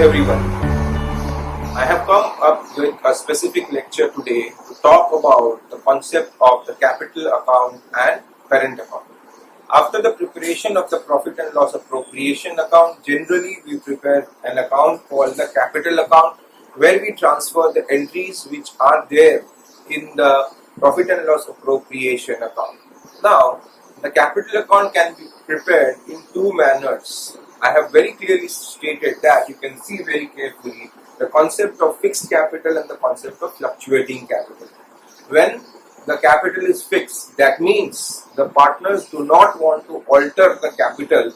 everyone. I have come up with a specific lecture today to talk about the concept of the capital account and current account. After the preparation of the profit and loss appropriation account, generally we prepare an account called the capital account, where we transfer the entries which are there in the profit and loss appropriation account. Now, the capital account can be prepared in two manners. I have very clearly stated that. You can see very carefully the concept of fixed capital and the concept of fluctuating capital. When the capital is fixed, that means the partners do not want to alter the capital.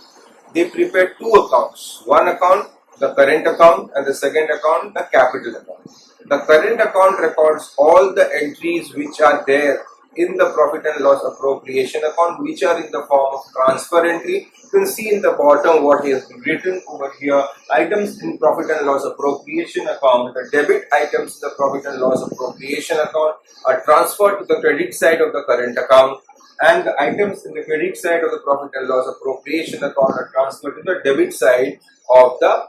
They prepare two accounts. One account, the current account, and the second account, the capital account. The current account records all the entries which are there in the profit and loss appropriation account, which are in the form of transfer entry. You can see in the bottom what is written over here: items in profit and loss appropriation account, the debit items in the profit and loss appropriation account are transferred to the credit side of the current account, and the items in the credit side of the profit and loss appropriation account are transferred to the debit side of the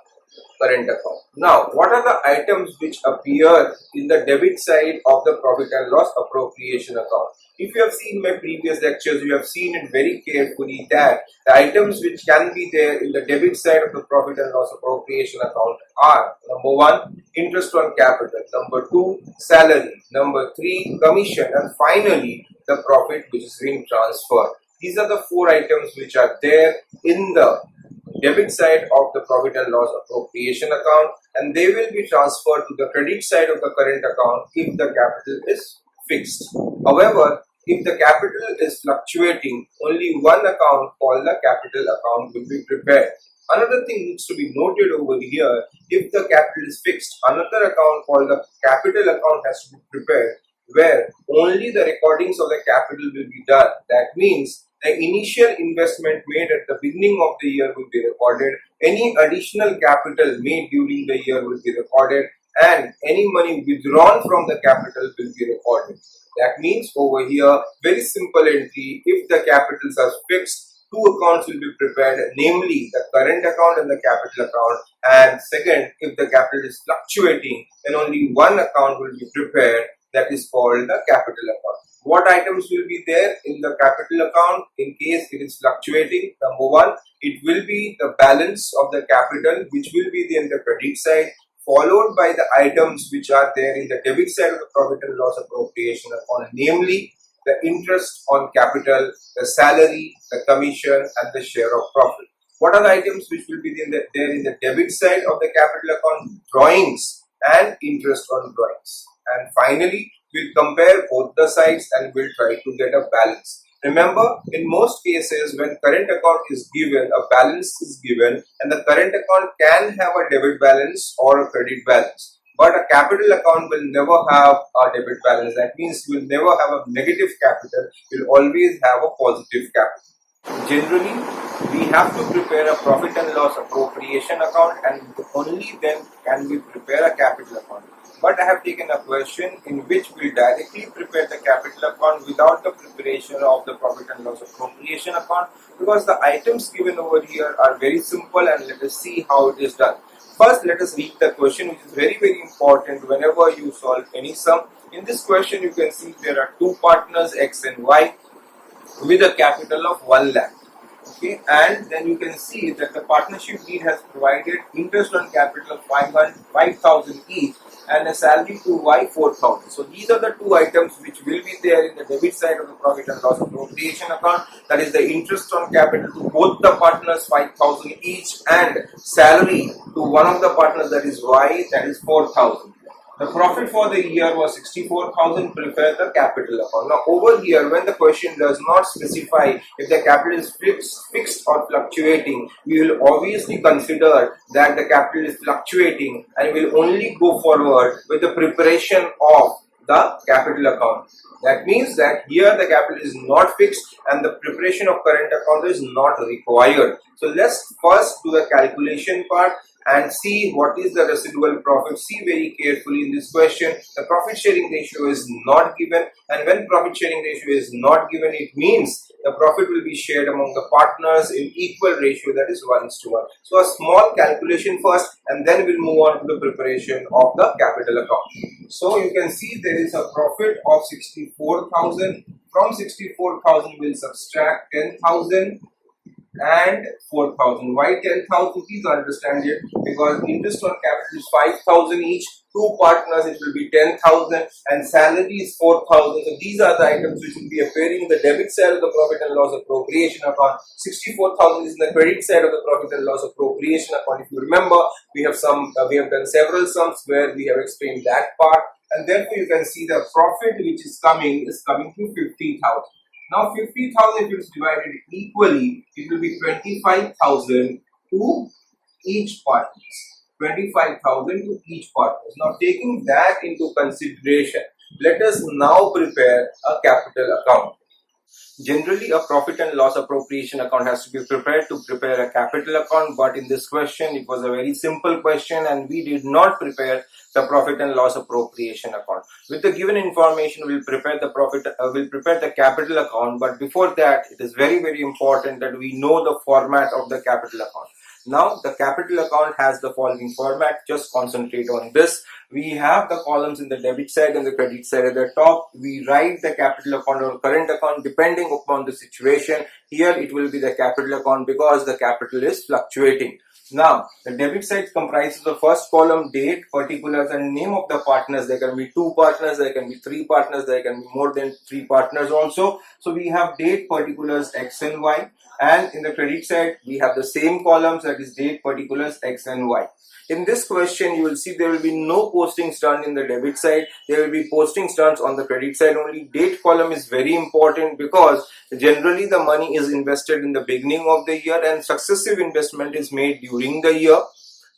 current account. Now, what are the items which appear in the debit side of the profit and loss appropriation account? If you have seen my previous lectures, you have seen it very carefully that the items which can be there in the debit side of the profit and loss appropriation account are: number one, interest on capital; number two, salary; number three, commission; and finally, the profit which is being transferred. These are the four items which are there in the debit side of the profit and loss appropriation account, and they will be transferred to the credit side of the current account if the capital is fixed. However, if the capital is fluctuating, only one account called the capital account will be prepared. Another thing needs to be noted over here: if the capital is fixed, another account called the capital account has to be prepared, where only the recordings of the capital will be done. That means the initial investment made at the beginning of the year will be recorded, any additional capital made during the year will be recorded, and any money withdrawn from the capital will be recorded. That means over here, very simple entry: if the capitals are fixed, two accounts will be prepared, namely the current account and the capital account. And second, if the capital is fluctuating, then only one account will be prepared, that is called the capital account. What items will be there in the capital account in case it is fluctuating? Number one, it will be the balance of the capital which will be there in the credit side, followed by the items which are there in the debit side of the profit and loss appropriation account, namely the interest on capital, the salary, the commission, and the share of profit. What are the items which will be there in the debit side of the capital account? Drawings and interest on drawings. And finally, we'll compare both the sides and we'll try to get a balance. Remember, in most cases, when current account is given, a balance is given, and the current account can have a debit balance or a credit balance. But a capital account will never have a debit balance. That means you will never have a negative capital, you will always have a positive capital. Generally, we have to prepare a profit and loss appropriation account, and only then can we prepare a capital account. But I have taken a question in which we directly prepare the capital account without the preparation of the profit and loss appropriation account, because the items given over here are very simple, and let us see how it is done. First, let us read the question, which is very important whenever you solve any sum. In this question, you can see there are two partners, X and Y, with a capital of 1 lakh. Okay, and then you can see that the partnership deed has provided interest on capital of 5,000 each, and a salary to Y 4,000. So these are the two items which will be there in the debit side of the profit and loss appropriation account. That is the interest on capital to both the partners 5,000 each, and salary to one of the partners, that is Y, that is 4,000. The profit for the year was 64,000. Prepare the capital account. Now over here, when the question does not specify if the capital is fixed or fluctuating, we will obviously consider that the capital is fluctuating, and we will only go forward with the preparation of the capital account. That means that here the capital is not fixed and the preparation of current account is not required. So let's first do the calculation part, and see what is the residual profit. See very carefully in this question. The profit sharing ratio is not given, and when profit sharing ratio is not given, it means the profit will be shared among the partners in equal ratio, that is 1:1. So a small calculation first, and then we'll move on to the preparation of the capital account. So you can see there is a profit of 64,000. From 64,000 we'll subtract 10,000 and 4,000. Why 10,000? Please understand it, because interest on capital is 5,000 each. Two partners, it will be 10,000, and salary is 4,000. So these are the items which will be appearing in the debit side of the profit and loss appropriation account. 64,000 is in the credit side of the profit and loss appropriation account. If you remember, we have done several sums where we have explained that part, and therefore you can see the profit which is coming to 50,000. Now 50,000, if it is divided equally, it will be 25,000 to each partner. 25,000 to each partner. Now taking that into consideration, let us now prepare a capital account. Generally, a profit and loss appropriation account has to be prepared to prepare a capital account, but in this question, it was a very simple question and we did not prepare the profit and loss appropriation account. With the given information, we'll prepare the capital account, but before that, it is very, very important that we know the format of the capital account. Now, the capital account has the following format. Just concentrate on this. We have the columns in the debit side and the credit side. At the top, we write the capital account or current account depending upon the situation. Here, it will be the capital account because the capital is fluctuating. Now, the debit side comprises the first column, date, particulars, and name of the partners. There can be 2 partners, there can be 3 partners, there can be more than 3 partners also. So, we have date, particulars, X and Y. And in the credit side, we have the same columns, that is date, particulars, X and Y. In this question, you will see there will be no postings done in the debit side. There will be postings done on the credit side only. Date column is very important because generally the money is invested in the beginning of the year and successive investment is made during the year.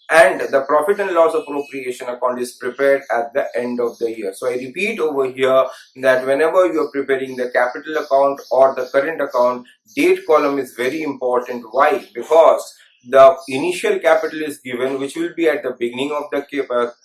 And the profit and loss appropriation account is prepared at the end of the year. So I repeat over here that whenever you are preparing the capital account or the current account, date column is very important. Why? Because the initial capital is given, which will be at the beginning of the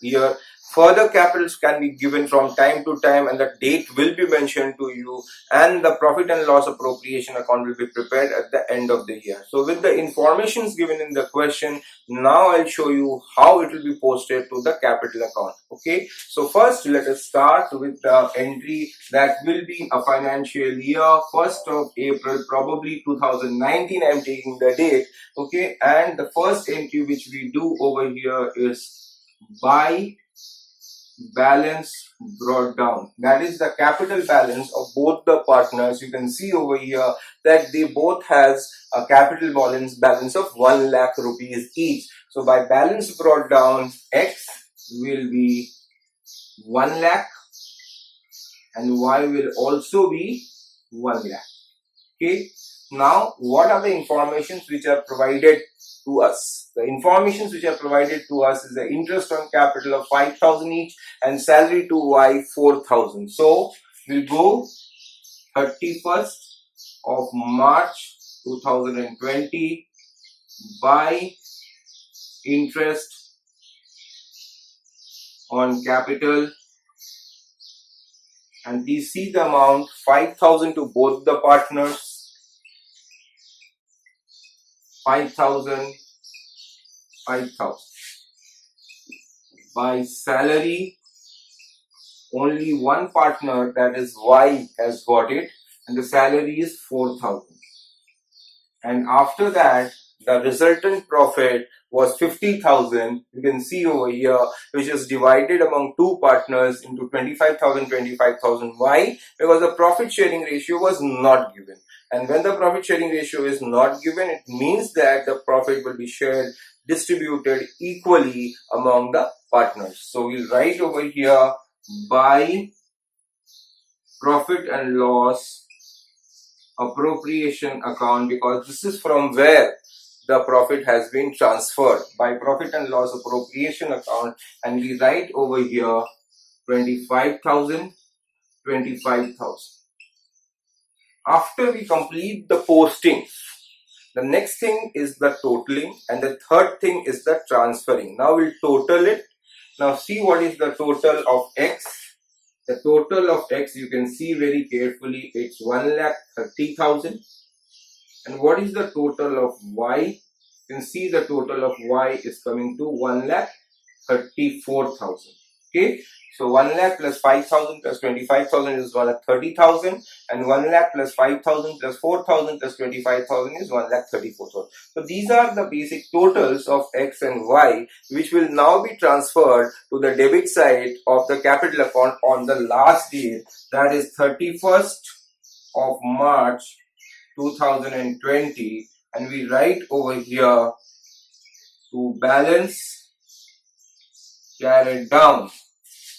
year. Further capitals can be given from time to time and the date will be mentioned to you, and the profit and loss appropriation account will be prepared at the end of the year. So with the informations given in the question, now I'll show you how it will be posted to the capital account. Okay, so first let us start with the entry that will be a financial year 1st of April, probably 2019. I'm taking the date. Okay, and the first entry which we do over here is by balance brought down. That is the capital balance of both the partners. You can see over here that they both has a capital balance of 1 lakh rupees each. So by balance brought down, X will be 1 lakh and Y will also be 1 lakh. Okay. Now, what are the informations which are provided to us? The informations which are provided to us is the interest on capital of 5,000 each and salary to Y 4,000. So, we'll go 31st of March 2020 by interest on capital, and we see the amount 5,000 to both the partners. 5,000. By salary, only one partner, that is Y, has got it, and the salary is 4,000. And after that, the resultant profit was 50,000. You can see over here, which is divided among 2 partners into 25,000, 25,000. Why? Because the profit sharing ratio was not given. And when the profit sharing ratio is not given, it means that the profit will be distributed equally among the partners. So we'll write over here by profit and loss appropriation account, because this is from where the profit has been transferred, by profit and loss appropriation account, and we write over here 25,000, 25,000. After we complete the postings, The next thing is the totaling, and the third thing is the transferring. Now we'll total it. Now see what is the total of X. The total of X, you can see very carefully, it's 1,30,000. And what is the total of Y? You can see the total of Y is coming to 1,34,000. Okay, so 1 lakh plus 5,000 plus 25,000 is 1,30,000, and 1 lakh plus 5,000 plus 4,000 plus 25,000 is 1,34,000. So these are the basic totals of X and Y, which will now be transferred to the debit side of the capital account on the last date, that is 31st of March 2020, and we write over here to balance carried down,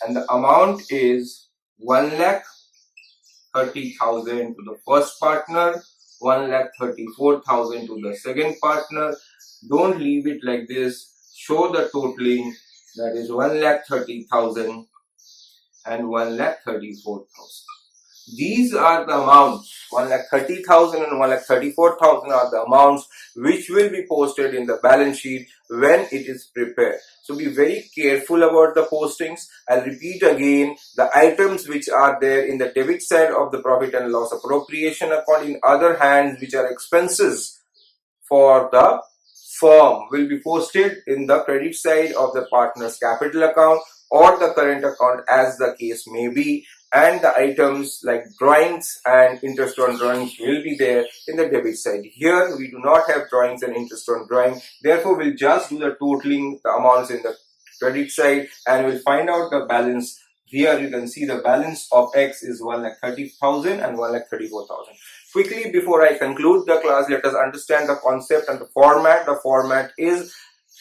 and the amount is 1,30,000 to the first partner, 1,34,000 to the second partner. Don't leave it like this. Show the totaling, that is 1,30,000 and 1,34,000. These are the amounts, 1,30,000 and 1,34,000 are the amounts which will be posted in the balance sheet when it is prepared. So be very careful about the postings. I'll repeat again, the items which are there in the debit side of the profit and loss appropriation account, in other hands, which are expenses for the firm, will be posted in the credit side of the partner's capital account or the current account, as the case may be. And the items like drawings and interest on drawings will be there in the debit side. Here we do not have drawings and interest on drawing, therefore we'll just do the totaling the amounts in the credit side and we'll find out the balance. Here you can see the balance of X is 1,30,000 and 1,34,000. Quickly, before I conclude the class, let us understand the concept and the format. The format is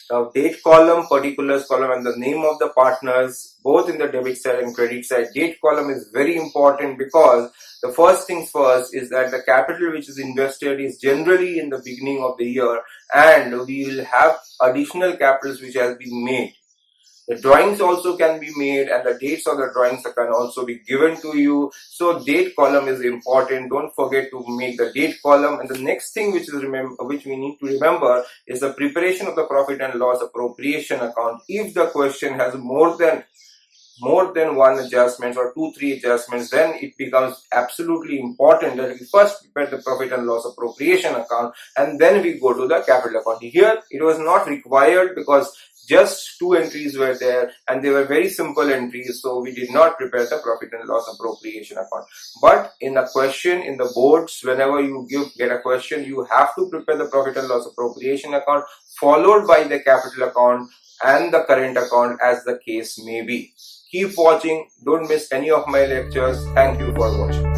the date column, particulars column, and the name of the partners, both in the debit side and credit side. Date column is very important because the first things first is that the capital which is invested is generally in the beginning of the year, and we will have additional capitals which has been made. The drawings also can be made, and the dates of the drawings can also be given to you. So date column is important. Don't forget to make the date column. And the next thing which we need to remember is the preparation of the profit and loss appropriation account. If the question has more than one adjustment or 2-3 adjustments, then it becomes absolutely important that we first prepare the profit and loss appropriation account and then we go to the capital account. Here it was not required because just 2 entries were there and they were very simple entries, so we did not prepare the profit and loss appropriation account. But in a question in the boards, whenever you get a question, you have to prepare the profit and loss appropriation account followed by the capital account and the current account, as the case may be. Keep watching. Don't miss any of my lectures. Thank you for watching.